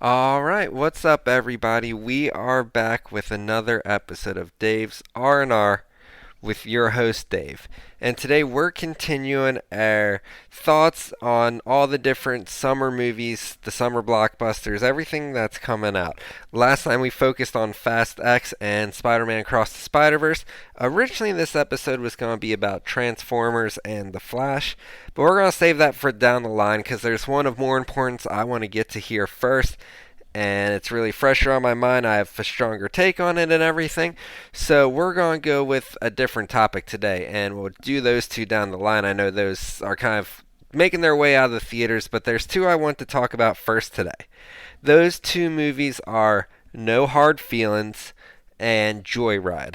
All right, what's up, everybody? We are back with another episode of Dave's R&R with your host Dave. And today we're continuing our thoughts on all the different summer movies, the summer blockbusters, everything that's coming out. Last time we focused on Fast X and Spider-Man Across the Spider-Verse. Originally this episode was going to be about Transformers and The Flash, but we're going to save that for down the line because there's one of more importance I want to get to here first, and it's really fresher on my mind. I have a stronger take on it and everything. So we're going to go with a different topic today, and we'll do those two down the line. I know those are kind of making their way out of the theaters, but there's two I want to talk about first today. Those two movies are No Hard Feelings and Joyride.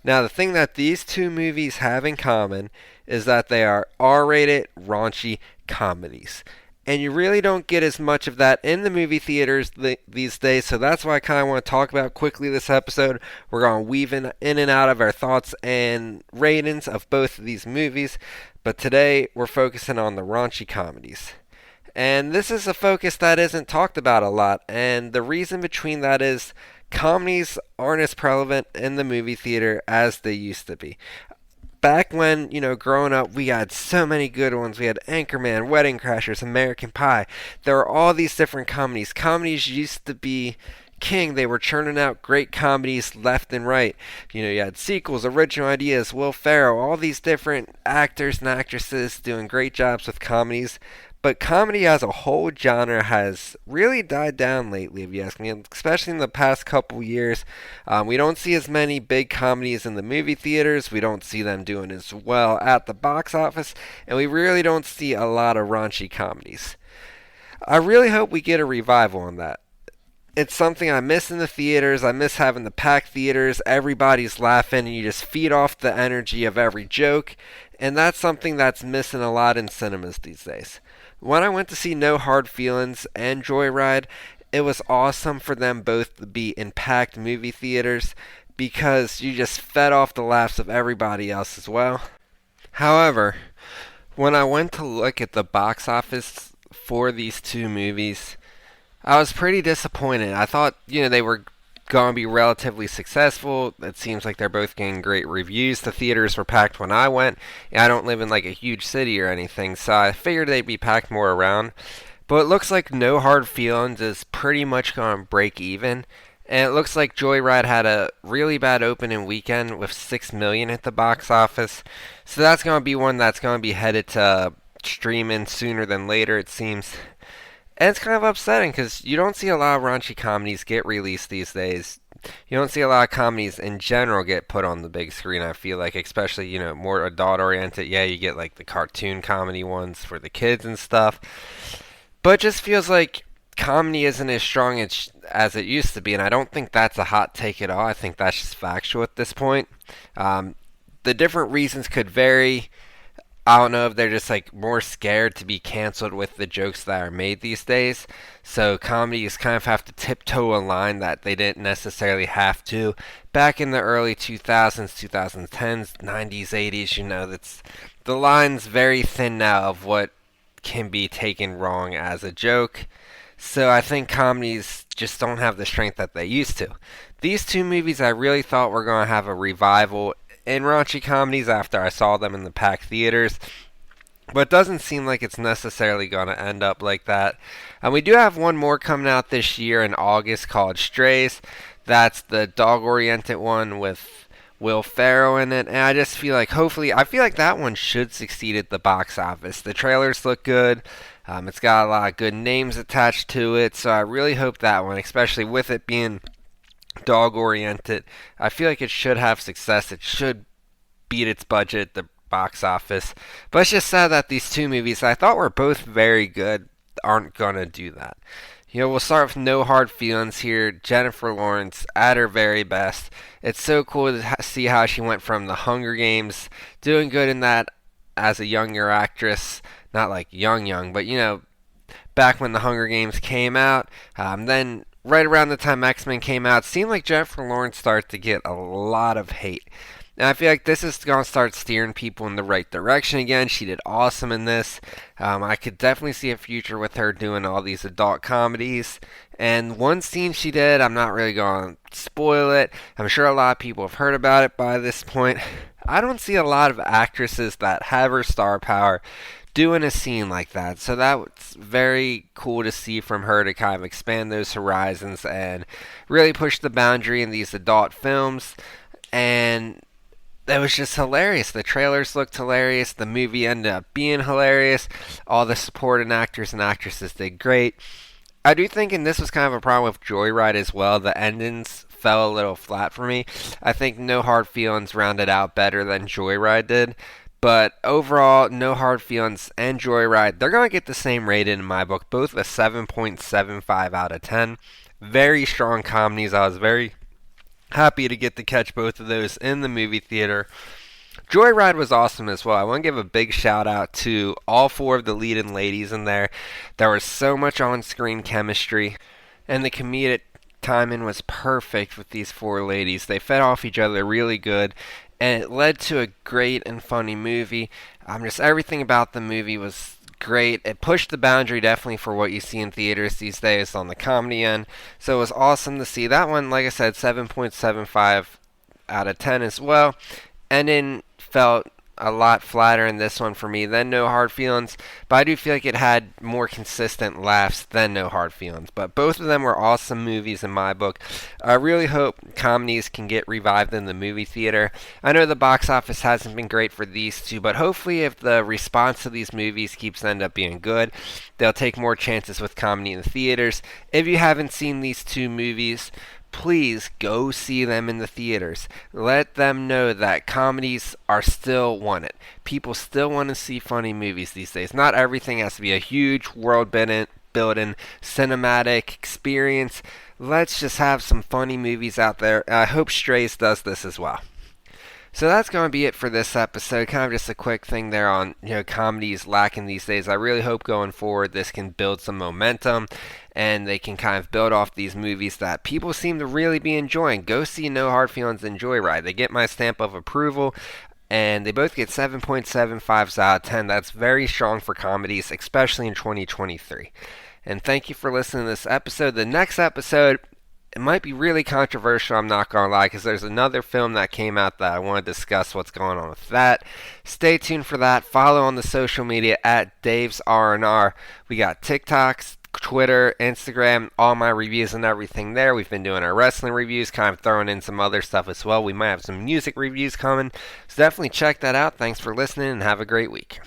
Now, the thing that these two movies have in common is that they are R-rated, raunchy comedies. And you really don't get as much of that in the movie theaters these days, so that's why I kind of want to talk about quickly this episode. We're going to weave in and out of our thoughts and ratings of both of these movies, but today we're focusing on the raunchy comedies. And this is a focus that isn't talked about a lot, and the reason between that is comedies aren't as prevalent in the movie theater as they used to be. Back when, growing up, we had so many good ones. We had Anchorman, Wedding Crashers, American Pie. There were all these different comedies. Comedies used to be king. They were churning out great comedies left and right. You had sequels, original ideas, Will Ferrell, all these different actors and actresses doing great jobs with comedies. But comedy as a whole genre has really died down lately, if you ask me, especially in the past couple years. We don't see as many big comedies in the movie theaters. We don't see them doing as well at the box office. And we really don't see a lot of raunchy comedies. I really hope we get a revival on that. It's something I miss in the theaters. I miss having the packed theaters. Everybody's laughing, and you just feed off the energy of every joke. And that's something that's missing a lot in cinemas these days. When I went to see No Hard Feelings and Joyride, it was awesome for them both to be in packed movie theaters because you just fed off the laughs of everybody else as well. However, when I went to look at the box office for these two movies, I was pretty disappointed. I thought, they were going to be relatively successful. It seems like they're both getting great reviews. The theaters were packed when I went. I don't live in like a huge city or anything, so I figured they'd be packed more around. But it looks like No Hard Feelings is pretty much going to break even. And it looks like Joyride had a really bad opening weekend with 6 million at the box office. So that's going to be one that's going to be headed to streaming sooner than later, it seems. And it's kind of upsetting because you don't see a lot of raunchy comedies get released these days. You don't see a lot of comedies in general get put on the big screen, I feel like, especially, more adult oriented. Yeah, you get like the cartoon comedy ones for the kids and stuff. But it just feels like comedy isn't as strong as it used to be, and I don't think that's a hot take at all. I think that's just factual at this point. The different reasons could vary. I don't know if they're just like more scared to be canceled with the jokes that are made these days. So comedies kind of have to tiptoe a line that they didn't necessarily have to. Back in the early 2000s, 2010s, 90s, 80s, that's the line's very thin now of what can be taken wrong as a joke. So I think comedies just don't have the strength that they used to. These two movies I really thought were going to have a revival in raunchy comedies after I saw them in the packed theaters. But it doesn't seem like it's necessarily going to end up like that. And we do have one more coming out this year in August called Strays. That's the dog-oriented one with Will Ferrell in it. And I just feel like I feel like that one should succeed at the box office. The trailers look good. It's got a lot of good names attached to it. So I really hope that one, especially with it being dog oriented, I feel like it should have success. It should beat its budget at the box office. But it's just sad that these two movies I thought were both very good aren't gonna do that. We'll start with No Hard Feelings here. Jennifer Lawrence at her very best. It's so cool to see how she went from The Hunger Games, doing good in that as a younger actress, not like young, but back when The Hunger Games came out, then right around the time X-Men came out, it seemed like Jennifer Lawrence started to get a lot of hate. And I feel like this is going to start steering people in the right direction again. She did awesome in this. I could definitely see a future with her doing all these adult comedies. And one scene she did, I'm not really going to spoil it. I'm sure a lot of people have heard about it by this point. I don't see a lot of actresses that have her star power doing a scene like that. So that's very cool to see from her to kind of expand those horizons and really push the boundary in these adult films. And it was just hilarious. The trailers looked hilarious. The movie ended up being hilarious. All the supporting actors and actresses did great. I do think, and this was kind of a problem with Joyride as well, the endings fell a little flat for me. I think No Hard Feelings rounded out better than Joyride did. But overall, No Hard Feelings and Joyride, they're going to get the same rating in my book, both a 7.75 out of 10. Very strong comedies. I was very happy to get to catch both of those in the movie theater. Joyride was awesome as well. I want to give a big shout out to all four of the leading ladies in there. There was so much on screen chemistry, and the comedic timing was perfect with these four ladies. They fed off each other really good, and it led to a great and funny movie. Just everything about the movie was great. It pushed the boundary definitely for what you see in theaters these days on the comedy end. So it was awesome to see that one. Like I said, 7.75 out of 10 as well. And then felt a lot flatter in this one for me than No Hard Feelings, but I do feel like it had more consistent laughs than No Hard Feelings. But both of them were awesome movies in my book. I really hope Comedies can get revived in the movie theater. I know the box office hasn't been great for these two, but hopefully if the response to these movies keeps end up being good, they'll take more chances with comedy in the theaters. If you haven't seen these two movies, please go see them in the theaters. Let them know that comedies are still wanted. People still want to see funny movies these days. Not everything has to be a huge world building cinematic experience. Let's just have some funny movies out there. I hope Strays does this as well. So that's going to be it for this episode. Kind of just a quick thing there on comedies lacking these days. I really hope going forward this can build some momentum and they can kind of build off these movies that people seem to really be enjoying. Go see No Hard Feelings and Joyride. They get my stamp of approval. And they both get 7.75s out of 10. That's very strong for comedies, especially in 2023. And thank you for listening to this episode. The next episode, it might be really controversial, I'm not going to lie, because there's another film that came out that I want to discuss what's going on with that. Stay tuned for that. Follow on the social media at Dave's R&R. We got TikToks, Twitter, Instagram, all my reviews and everything there. We've been doing our wrestling reviews, kind of throwing in some other stuff as well. We might have some music reviews coming. So definitely check that out. Thanks for listening and have a great week.